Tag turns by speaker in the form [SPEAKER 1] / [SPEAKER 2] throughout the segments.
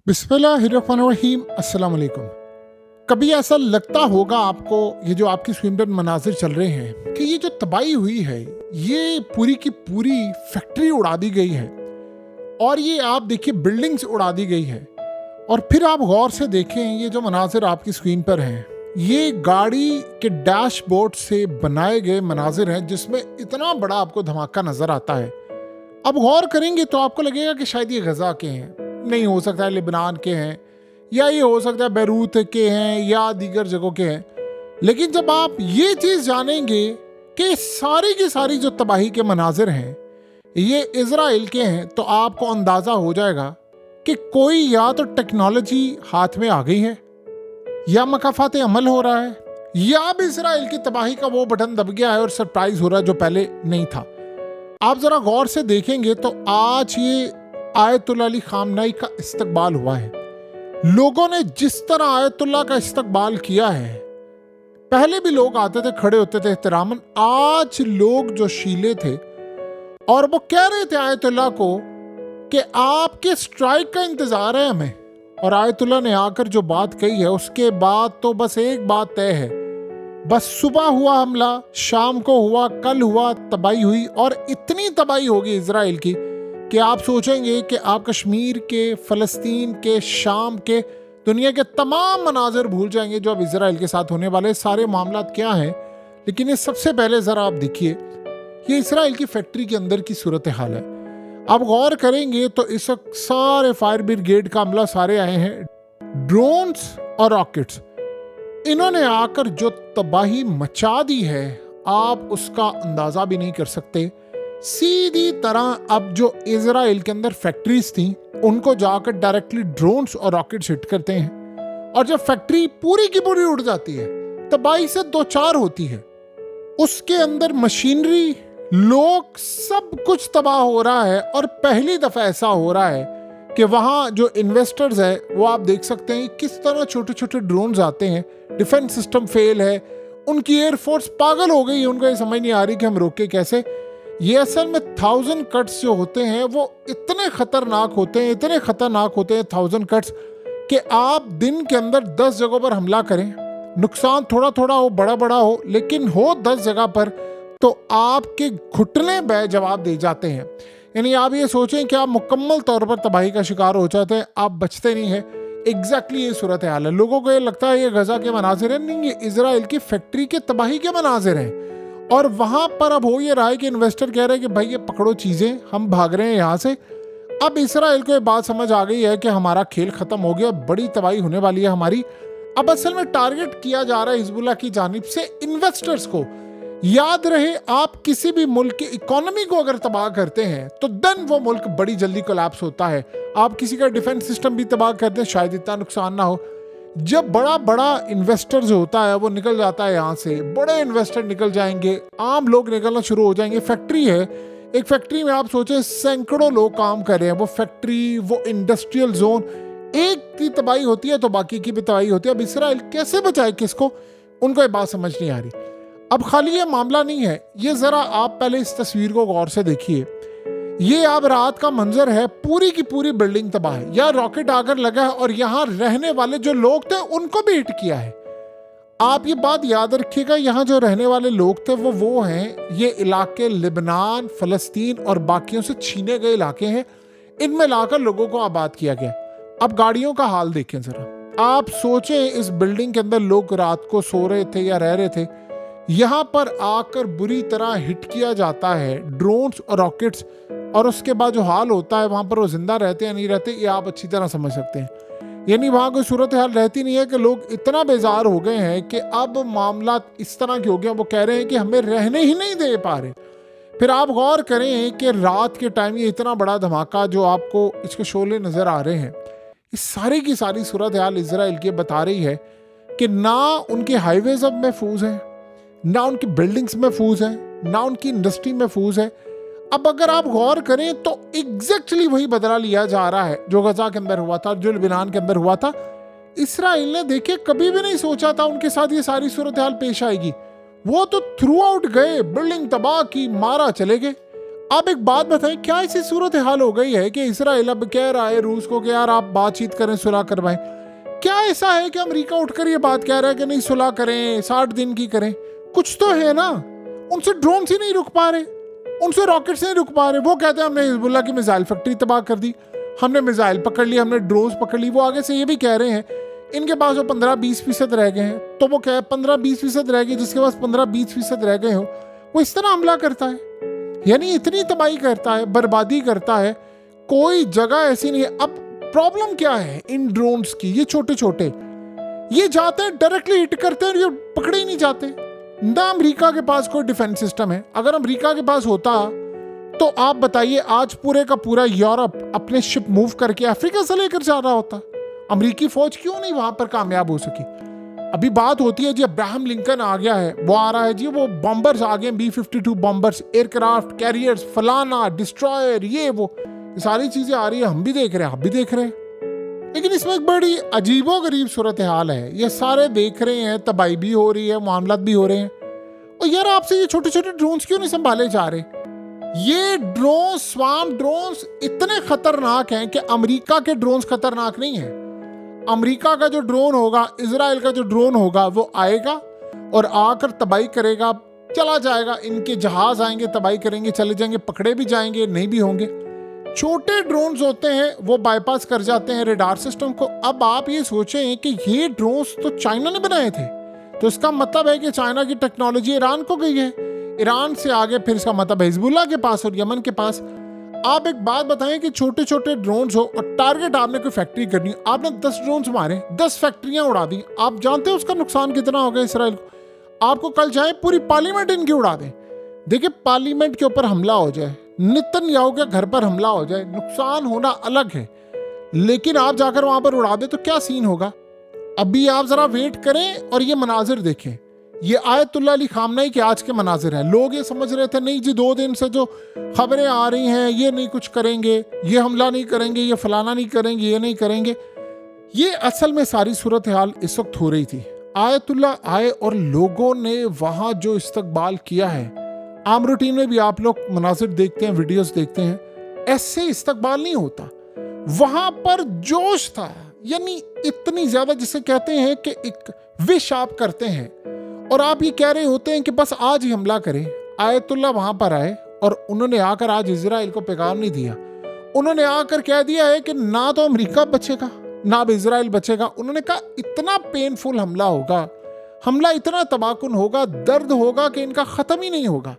[SPEAKER 1] बिस्मिल्लाहिर्रहमानिर्रहीम, अस्सलाम वालेकुम। कभी ऐसा लगता होगा आपको, ये जो आपकी स्क्रीन पर मनाजिर चल रहे हैं, कि ये जो तबाही हुई है ये पूरी की पूरी फैक्ट्री उड़ा दी गई है और ये आप देखिए बिल्डिंग्स उड़ा दी गई है। और फिर आप गौर से देखें, ये जो मनाजिर आपकी स्क्रीन पर हैं ये गाड़ी के डैशबोर्ड से बनाए गए मनाजिर हैं जिसमें इतना बड़ा आपको धमाका नजर आता है। अब गौर करेंगे तो आपको लगेगा कि शायद ये गजा के हैं, नहीं हो सकता है लेबनान के हैं, या ये हो सकता है बैरूत के हैं या दीगर जगहों के हैं। लेकिन जब आप ये चीज़ जानेंगे कि सारी की सारी जो तबाही के मनाजिर हैं ये इजराइल के हैं, तो आपको अंदाज़ा हो जाएगा कि कोई या तो टेक्नोलॉजी हाथ में आ गई है, या मकाफात अमल हो रहा है, या अब इजराइल की तबाही का वो बटन दब गया है और सरप्राइज हो रहा है जो पहले नहीं था। आप जरा गौर से देखेंगे तो आज ये आयतुल्लाह अली खामनाई का इस्तकबाल हुआ है। लोगों ने जिस तरह आयतुल्लाह का इस्तकबाल किया है, पहले भी लोग आते थे, खड़े होते थे एहतरामन, आज लोग जो शीले थे और वो कह रहे थे आयतुल्लाह को कि आपके स्ट्राइक का इंतजार है हमें। और आयतुल्लाह ने आकर जो बात कही है उसके बाद तो बस एक बात तय है, बस सुबह हुआ हमला, शाम को हुआ, कल हुआ, तबाही हुई। और इतनी तबाही होगी इजराइल की कि आप सोचेंगे कि आप कश्मीर के, फ़लस्तीन के, शाम के, दुनिया के तमाम मनाजिर भूल जाएंगे जो अब इजराइल के साथ होने वाले सारे मामला क्या हैं। लेकिन ये सबसे पहले ज़रा आप देखिए, ये इजराइल की फैक्ट्री के अंदर की सूरत हाल है। आप गौर करेंगे तो इस वक्त सारे फायर ब्रिगेड का अमला सारे आए हैं, ड्रोन्स और रॉकेट्स, इन्होंने आकर जो तबाही मचा दी है आप उसका अंदाजा भी नहीं कर सकते। सीधी तरह अब जो इजराइल के अंदर फैक्ट्रीज थी उनको जाकर डायरेक्टली ड्रोन्स और रॉकेट्स हिट करते हैं, और जब फैक्ट्री पूरी की पूरी उड़ जाती है, तबाही से दो चार होती है, उसके अंदर मशीनरी, लोग, सब कुछ तबाह हो रहा है। और पहली दफा ऐसा हो रहा है कि वहाँ जो इन्वेस्टर्स है वो आप देख सकते हैं किस तरह छोटे छोटे ड्रोन्स आते हैं। डिफेंस सिस्टम फेल है, उनकी एयरफोर्स पागल हो गई है, उनको ये समझ नहीं आ रही कि हम रोके कैसे। ये असल में 1000 कट्स जो होते हैं वो इतने खतरनाक होते हैं, इतने खतरनाक होते हैं 1000 कट्स, कि आप दिन के अंदर 10 जगहों पर हमला करें, नुकसान थोड़ा थोड़ा हो, बड़ा बड़ा हो, लेकिन हो 10 जगह पर, तो आपके घुटने बे जवाब दे जाते हैं। यानी आप ये सोचें कि आप मुकम्मल तौर पर तबाही का शिकार हो जाते हैं, आप बचते नहीं हैं। एग्जैक्टली ये सूरत हाल है। लोगों को ये लगता है ये गजा के मनाजिर है, नहीं, ये इजराइल की फैक्ट्री के तबाही के मनाजिर हैं। और वहां पर अब हो ये रहा है कि इन्वेस्टर कह रहे हैं कि भाई ये पकड़ो चीजें, हम भाग रहे हैं यहाँ से। अब इजराइल को ये बात समझ आ गई है कि हमारा खेल खत्म हो गया, बड़ी तबाही होने वाली है हमारी। अब असल में टारगेट किया जा रहा है हिजबुल्लाह की जानिब से इन्वेस्टर्स को। याद रहे, आप किसी भी मुल्क की इकोनॉमी को अगर तबाह करते हैं तो देन वो मुल्क बड़ी जल्दी कोलैप्स होता है। आप किसी का डिफेंस सिस्टम भी तबाह करते हैं, शायद इतना नुकसान ना हो। जब बड़ा बड़ा इन्वेस्टर जो होता है वो निकल जाता है यहाँ से, बड़े इन्वेस्टर निकल जाएंगे, आम लोग निकलना शुरू हो जाएंगे। फैक्ट्री है, एक फैक्ट्री में आप सोचें सैकड़ों लोग काम कर रहे हैं, वो फैक्ट्री, वो इंडस्ट्रियल जोन, एक की तबाही होती है तो बाकी की भी तबाही होती है। अब इसराइल कैसे बचाए किसको, उनको ये बात समझ नहीं आ रही। अब खाली ये मामला नहीं है, ये जरा आप पहले इस तस्वीर को गौर से देखिए। ये अब रात का मंजर है, पूरी की पूरी बिल्डिंग तबाह है, या रॉकेट आकर लगा है और यहाँ रहने वाले जो लोग थे उनको भी हिट किया है। आप ये बात याद रखिएगा, यहाँ जो रहने वाले लोग थे वो हैं, ये इलाके लिबनान, फलस्तीन और बाकियों से छीने गए इलाके हैं, इनमें लाकर लोगों को आबाद किया गया। अब गाड़ियों का हाल देखें जरा, आप सोचें इस बिल्डिंग के अंदर लोग रात को सो रहे थे या रह रहे थे, यहाँ पर आकर बुरी तरह हिट किया जाता है ड्रोन्स और रॉकेट्स, और उसके बाद जो हाल होता है वहाँ पर वो जिंदा रहते या नहीं रहते ये आप अच्छी तरह समझ सकते हैं। यानी वहाँ कोई सूरत हाल रहती नहीं है कि लोग इतना बेजार हो गए हैं कि अब मामला इस तरह के हो गए, वो कह रहे हैं कि हमें रहने ही नहीं दे पा रहे। फिर आप गौर करें कि रात के टाइम ये इतना बड़ा धमाका जो आपको इसके शोले नज़र आ रहे हैं, इस सारी की सारी सूरत हाल इजराइल की बता रही है कि ना उनके हाईवेज अब महफूज हैं, ना उनकी बिल्डिंग्स महफूज हैं, ना उनकी इंडस्ट्री महफूज है। अब अगर आप गौर करें तो एग्जैक्टली वही बदला लिया जा रहा है जो गजा के अंदर हुआ था, जो लिबान के अंदर हुआ था। इसराइल ने देखिए कभी भी नहीं सोचा था उनके साथ ये सारी सूरत हाल पेश आएगी। वो तो थ्रू आउट गए, बिल्डिंग तबाह की, मारा, चले गए। आप एक बात बताएं, क्या ऐसी सूरत हाल हो गई है कि इसराइल अब कह रहा है रूस को कि यार आप बातचीत करें, सुलह करवाएं? क्या ऐसा है कि अमेरिका उठकर ये बात कह रहा है कि नहीं सुलह करें, 60 दिन की करें? कुछ तो है ना। उनसे ड्रोन ही नहीं रुक पा रहे, उनसे रॉकेट्स नहीं रुक पा रहे। वो कहते हैं हमने हिजबुल्लाह की मिसाइल फैक्ट्री तबाह कर दी, हमने मिसाइल पकड़ ली, हमने ड्रोन्स पकड़ ली। वो आगे से ये भी कह रहे हैं इनके पास वो 15-20% रह गए हैं। तो वो कह 15-20% रह गए, जिसके पास 15-20% रह गए हो वो इस तरह हमला करता है, यानी इतनी तबाही करता है, बर्बादी करता है, कोई जगह ऐसी नहीं है। अब प्रॉब्लम क्या है इन ड्रोन्स की? ये छोटे छोटे ये जाते हैं डायरेक्टली हिट करते हैं और ये पकड़े ही नहीं जाते ना। अमेरिका के पास कोई डिफेंस सिस्टम है। अगर अमेरिका के पास होता तो आप बताइए आज पूरे का पूरा यूरोप अपने शिप मूव करके अफ्रीका से लेकर जा रहा होता। अमेरिकी फौज क्यों नहीं वहां पर कामयाब हो सकी? अभी बात होती है जी अब्राहम लिंकन आ गया है, वो आ रहा है जी, वो बॉम्बर्स आ गए, B-52 बॉम्बर्स, एयरक्राफ्ट कैरियर्स, फलाना डिस्ट्रॉयर, ये वो सारी चीजें आ रही है। हम भी देख रहे हैं, आप भी देख रहे हैं। लेकिन इसमें एक बड़ी अजीबो गरीब सूरत हाल है। ये सारे देख रहे हैं, तबाही भी हो रही है, मामलात भी हो रहे हैं, और यार आपसे ये छोटे छोटे ड्रोन्स क्यों नहीं संभाले जा रहे? ये ड्रोन, स्वाम ड्रोन्स इतने खतरनाक हैं कि अमेरिका के ड्रोन्स खतरनाक नहीं है। अमेरिका का जो ड्रोन होगा, इजराइल का जो ड्रोन होगा, वो आएगा और आकर तबाही करेगा, चला जाएगा। इनके जहाज आएंगे, तबाही करेंगे, चले जाएंगे, पकड़े भी जाएंगे, नहीं भी होंगे। छोटे ड्रोन्स होते हैं वो बाईपास कर जाते हैं रडार सिस्टम को। अब आप ये सोचें कि ये ड्रोन्स तो चाइना ने बनाए थे, तो इसका मतलब है कि चाइना की टेक्नोलॉजी ईरान को गई है, ईरान से आगे फिर इसका मतलब है हिजबुल्लाह के पास और यमन के पास। आप एक बात बताएं कि छोटे छोटे ड्रोन्स हो और टारगेट आपने कोई फैक्ट्री करनी, आपने 10 ड्रोन्स मारे, 10 फैक्ट्रियां उड़ा दी। आप जानते हैं उसका नुकसान कितना होगा इसराइल को? आपको कल चाहे पूरी पार्लियामेंट इनकी उड़ा दें, देखिए पार्लियामेंट के ऊपर हमला हो जाए, नेतन्याहू के घर पर हमला हो जाए, नुकसान होना अलग है, लेकिन आप जाकर वहां पर उड़ा दे तो क्या सीन होगा? अभी आप जरा वेट करें और ये मनाजिर देखें। ये आयतुल्लाह अली खामनेई के आज के मनाजिर हैं। लोग ये समझ रहे थे नहीं जी 2 दिन से जो खबरें आ रही हैं ये नहीं कुछ करेंगे, ये हमला नहीं करेंगे, ये फलाना नहीं करेंगे, ये नहीं करेंगे। ये असल में सारी सूरत हाल इस वक्त हो रही थी। आयतुल्लाह आए और लोगों ने वहां जो इस्तकबाल किया है, आम रूटीन में भी आप लोग मनाजिर देखते हैं, वीडियोस देखते हैं, ऐसे इस्तकबाल नहीं होता। वहां पर जोश था, यानी इतनी ज्यादा, जिसे कहते हैं कि एक विश आप करते हैं और आप ये कह रहे होते हैं कि बस आज ही हमला करें। आयतुल्लाह वहां पर आए और उन्होंने आकर आज इजराइल को पैगाम नहीं दिया। उन्होंने आकर कह दिया है कि ना तो अमेरिका बचेगा ना अब इजराइल बचेगा। उन्होंने कहा इतना पेनफुल हमला होगा, हमला इतना तबाहकुन होगा, दर्द होगा कि इनका खत्म ही नहीं होगा।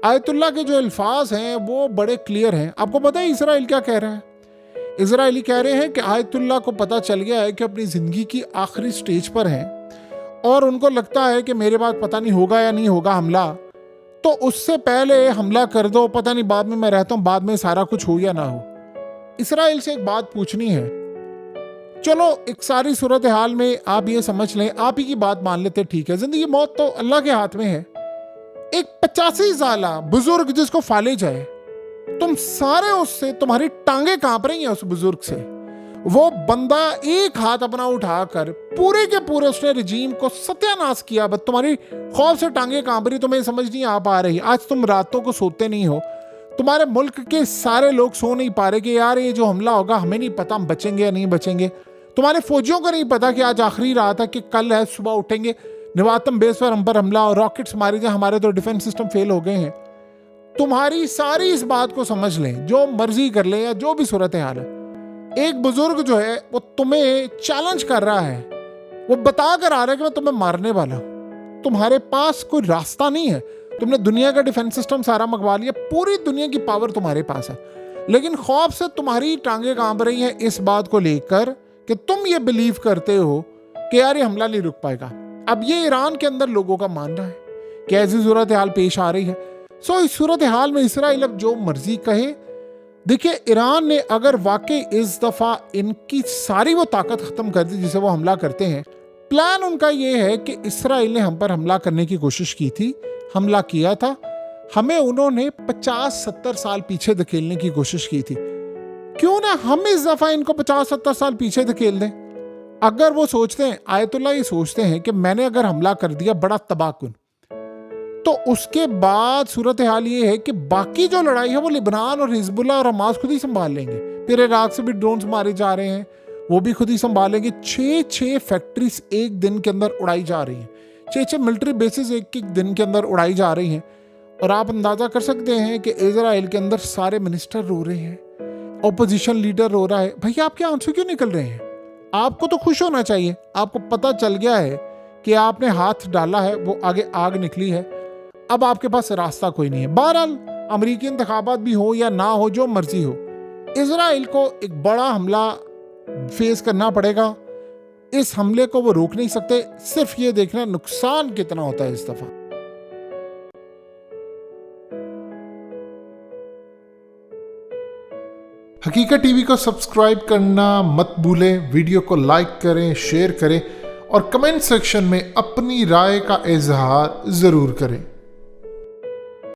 [SPEAKER 1] आयतुल्लाह के जो अल्फाज हैं वो बड़े क्लियर हैं। आपको पता है इसराइल क्या कह रहा है? इजराइली कह रहे हैं कि आयतुल्लाह को पता चल गया है कि अपनी जिंदगी की आखिरी स्टेज पर है और उनको लगता है कि मेरे बाद पता नहीं होगा या नहीं होगा हमला, तो उससे पहले हमला कर दो, पता नहीं बाद में मैं रहता हूं, बाद में सारा कुछ हो या ना हो। इसराइल से एक बात पूछनी है, चलो एक सारी सूरत हाल में आप ये समझ लें, आप ही की बात मान लेते, ठीक है, जिंदगी मौत तो अल्लाह के हाथ में है। एक 85 साला बुजुर्ग जिसको फालिज है, तुम सारे उससे, तुम्हारी टांगे कांप रही हैं उस बुजुर्ग से। वो बंदा एक हाथ अपना उठाकर पूरे के पूरे उसने रजीम को सत्यानाश किया, बस तुम्हारी खौफ से टांगे कांप रही, तुम्हें समझ नहीं आ पा रही। आज तुम रातों को सोते नहीं हो, तुम्हारे मुल्क के सारे लोग सो नहीं पा रहे कि यार ये जो हमला होगा हमें नहीं पता हम बचेंगे या नहीं बचेंगे। तुम्हारे फौजियों को नहीं पता कि आज आखिरी रात है, कि कल है, सुबह उठेंगे निवातम बेस पर हम पर हमला और रॉकेट्स मारे जाए, हमारे तो डिफेंस सिस्टम फेल हो गए हैं। तुम्हारी सारी इस बात को समझ लें, जो मर्जी कर ले या जो भी सूरत हाल है, एक बुजुर्ग जो है वो तुम्हें चैलेंज कर रहा है, वो बता कर आ रहा है कि मैं तुम्हें मारने वाला हूं। तुम्हारे पास कोई रास्ता नहीं है, तुमने दुनिया का डिफेंस सिस्टम सारा मंगवा लिया, पूरी दुनिया की पावर तुम्हारे पास है, लेकिन खौफ से तुम्हारी टांगे कांप रही हैं इस बात को लेकर कि तुम ये बिलीव करते हो कि यार ये हमला नहीं रुक पाएगा। अब ये ईरान के अंदर लोगों का मानना है कि ऐसी सूरत हाल पेश आ रही है। सो इस सूरत हाल में इसराइल अब जो मर्जी कहे, देखिए ईरान ने अगर वाकई इस दफा इनकी सारी वो ताकत खत्म कर दी जिसे वो हमला करते हैं, प्लान उनका ये है कि इसराइल ने हम पर हमला करने की कोशिश की थी, हमला किया था, हमें उन्होंने 50-70 साल पीछे धकेलने की कोशिश की थी, क्यों ना हम इस दफा इनको 50-70 साल पीछे धकेल दें। अगर वो सोचते हैं, आयतुल्लाह ये सोचते हैं कि मैंने अगर हमला कर दिया बड़ा तबाहकुन, तो उसके बाद सूरत हाल ये है कि बाकी जो लड़ाई है वो लिबनान और हिजबुल्लाह और हमास खुद ही संभाल लेंगे। फिर इराक से भी ड्रोन्स मारे जा रहे हैं, वो भी खुद ही संभालेंगे। 6 फैक्ट्रीज एक दिन के अंदर उड़ाई जा रही हैं, 6 मिलिट्री बेसिस एक दिन के अंदर उड़ाई जा रही हैं। और आप अंदाजा कर सकते हैं कि इजराइल के अंदर सारे मिनिस्टर रो रहे हैं, ऑपोजिशन लीडर रो रहा है। भैया आपके आंसू क्यों निकल रहे हैं? आपको तो खुश होना चाहिए, आपको पता चल गया है कि आपने हाथ डाला है, वो आगे आग निकली है, अब आपके पास रास्ता कोई नहीं है। बहरहाल अमेरिकी इंतखाबात भी हो या ना हो, जो मर्जी हो, इजराइल को एक बड़ा हमला फेस करना पड़ेगा। इस हमले को वो रोक नहीं सकते, सिर्फ ये देखना नुकसान कितना होता है इस दफा।
[SPEAKER 2] हकीकत टीवी को सब्सक्राइब करना मत भूलें, वीडियो को लाइक करें, शेयर करें और कमेंट सेक्शन में अपनी राय का इजहार जरूर करें।